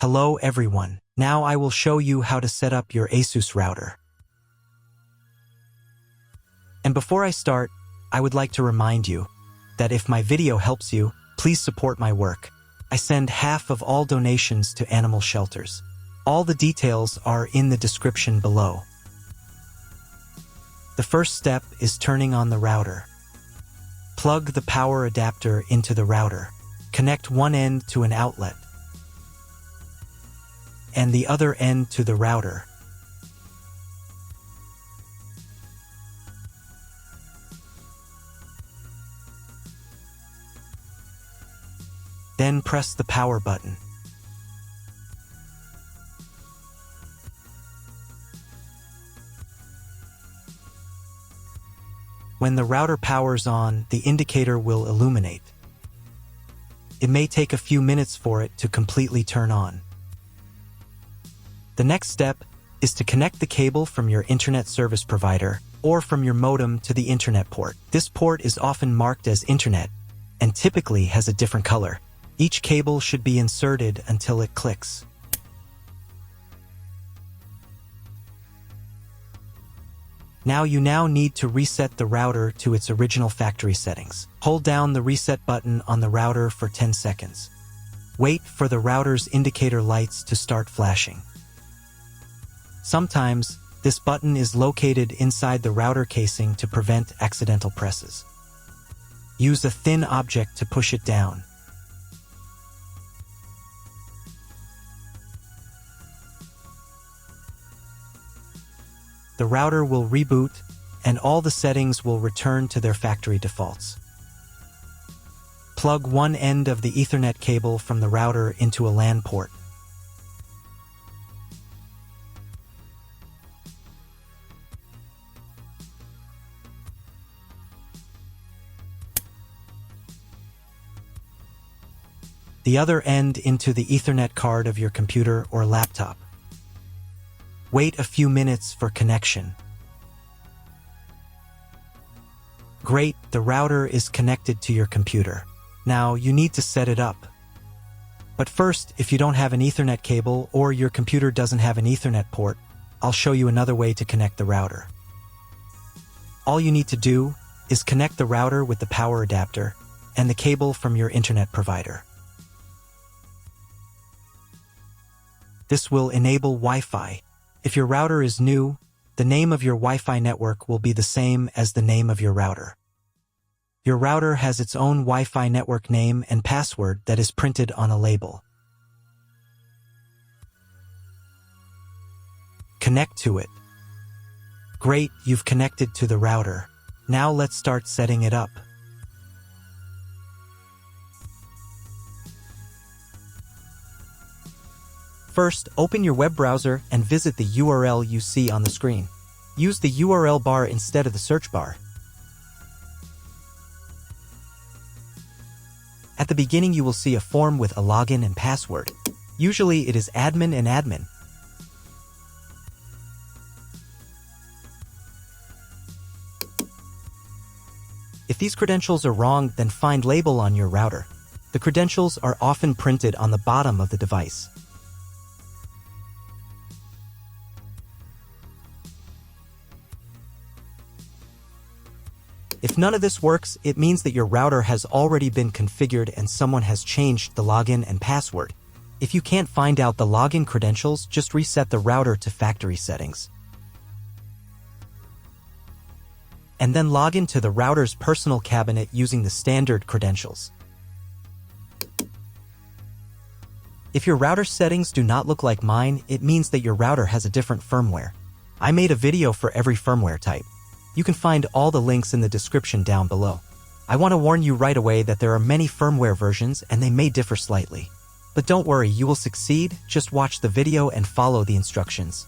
Hello everyone. Now I will show you how to set up your ASUS router. And before I start, I would like to remind you that if my video helps you, please support my work. I send half of all donations to animal shelters. All the details are in the description below. The first step is turning on the router. Plug the power adapter into the router. Connect one end to an outlet and the other end to the router. Then press the power button. When the router powers on, the indicator will illuminate. It may take a few minutes for it to completely turn on. The next step is to connect the cable from your internet service provider or from your modem to the internet port. This port is often marked as internet and typically has a different color. Each cable should be inserted until it clicks. You now need to reset the router to its original factory settings. Hold down the reset button on the router for 10 seconds. Wait for the router's indicator lights to start flashing. Sometimes, this button is located inside the router casing to prevent accidental presses. Use a thin object to push it down. The router will reboot, and all the settings will return to their factory defaults. Plug one end of the Ethernet cable from the router into a LAN port. The other end into the Ethernet card of your computer or laptop. Wait a few minutes for connection. Great, the router is connected to your computer. Now you need to set it up. But first, if you don't have an Ethernet cable or your computer doesn't have an Ethernet port, I'll show you another way to connect the router. All you need to do is connect the router with the power adapter and the cable from your internet provider. This will enable Wi-Fi. If your router is new, the name of your Wi-Fi network will be the same as the name of your router. Your router has its own Wi-Fi network name and password that is printed on a label. Connect to it. Great, you've connected to the router. Now let's start setting it up. First, open your web browser and visit the URL you see on the screen. Use the URL bar instead of the search bar. At the beginning, you will see a form with a login and password. Usually, it is admin and admin. If these credentials are wrong, then find label on your router. The credentials are often printed on the bottom of the device. If none of this works, it means that your router has already been configured and someone has changed the login and password. If you can't find out the login credentials, just reset the router to factory settings. And then log into the router's personal cabinet using the standard credentials. If your router settings do not look like mine, it means that your router has a different firmware. I made a video for every firmware type. You can find all the links in the description down below. I want to warn you right away that there are many firmware versions and they may differ slightly. But don't worry, you will succeed, just watch the video and follow the instructions.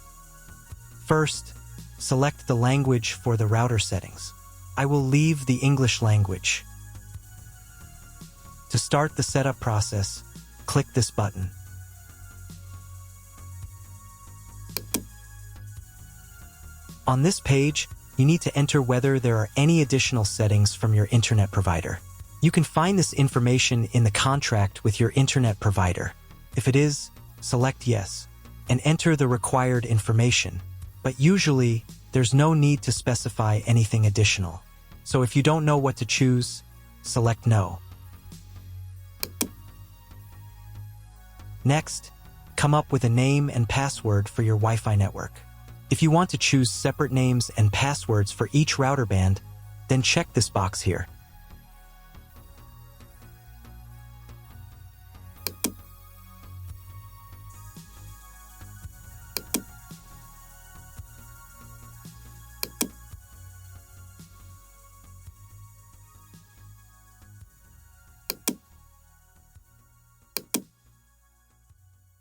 First, select the language for the router settings. I will leave the English language. To start the setup process, click this button. On this page, you need to enter whether there are any additional settings from your internet provider. You can find this information in the contract with your internet provider. If it is, select Yes, and enter the required information. But usually, there's no need to specify anything additional. So if you don't know what to choose, select No. Next, come up with a name and password for your Wi-Fi network. If you want to choose separate names and passwords for each router band, then check this box here.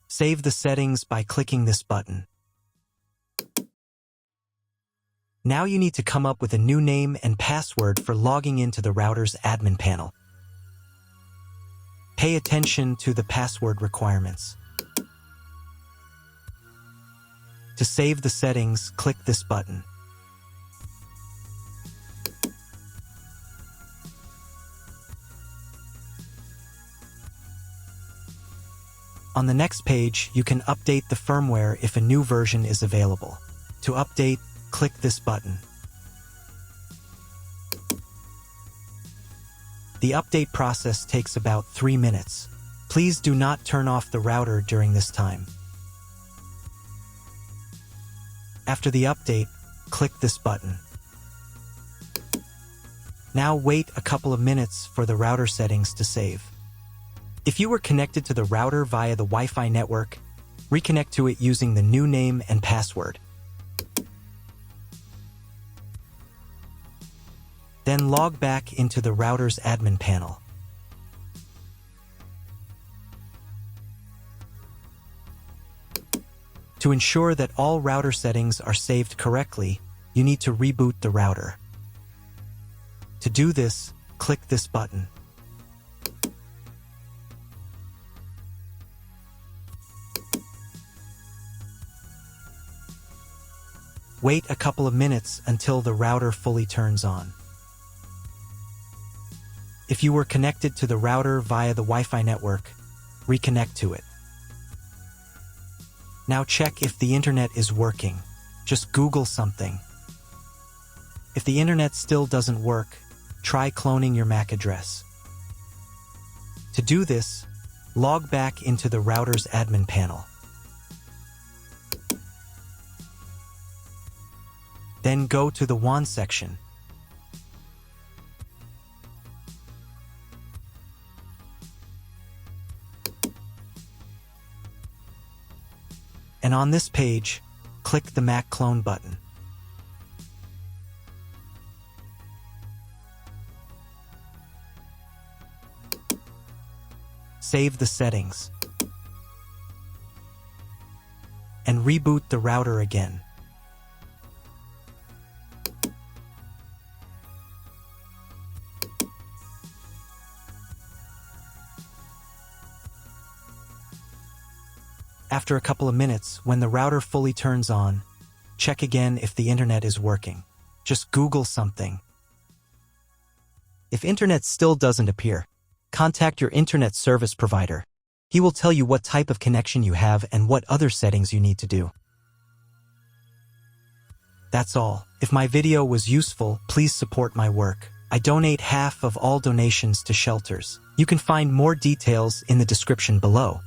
Save the settings by clicking this button. Now you need to come up with a new name and password for logging into the router's admin panel. Pay attention to the password requirements. To save the settings, click this button. On the next page, you can update the firmware if a new version is available. To update, click this button. The update process takes about 3 minutes. Please do not turn off the router during this time. After the update, click this button. Now wait a couple of minutes for the router settings to save. If you were connected to the router via the Wi-Fi network, reconnect to it using the new name and password. Then log back into the router's admin panel. To ensure that all router settings are saved correctly, you need to reboot the router. To do this, click this button. Wait a couple of minutes until the router fully turns on. If you were connected to the router via the Wi-Fi network, reconnect to it. Now check if the internet is working. Just Google something. If the internet still doesn't work, try cloning your MAC address. To do this, log back into the router's admin panel. Then go to the WAN section. And on this page, click the MAC clone button. Save the settings. And reboot the router again. After a couple of minutes, when the router fully turns on, check again if the internet is working. Just Google something. If internet still doesn't appear, contact your internet service provider. He will tell you what type of connection you have and what other settings you need to do. That's all. If my video was useful, please support my work. I donate half of all donations to shelters. You can find more details in the description below.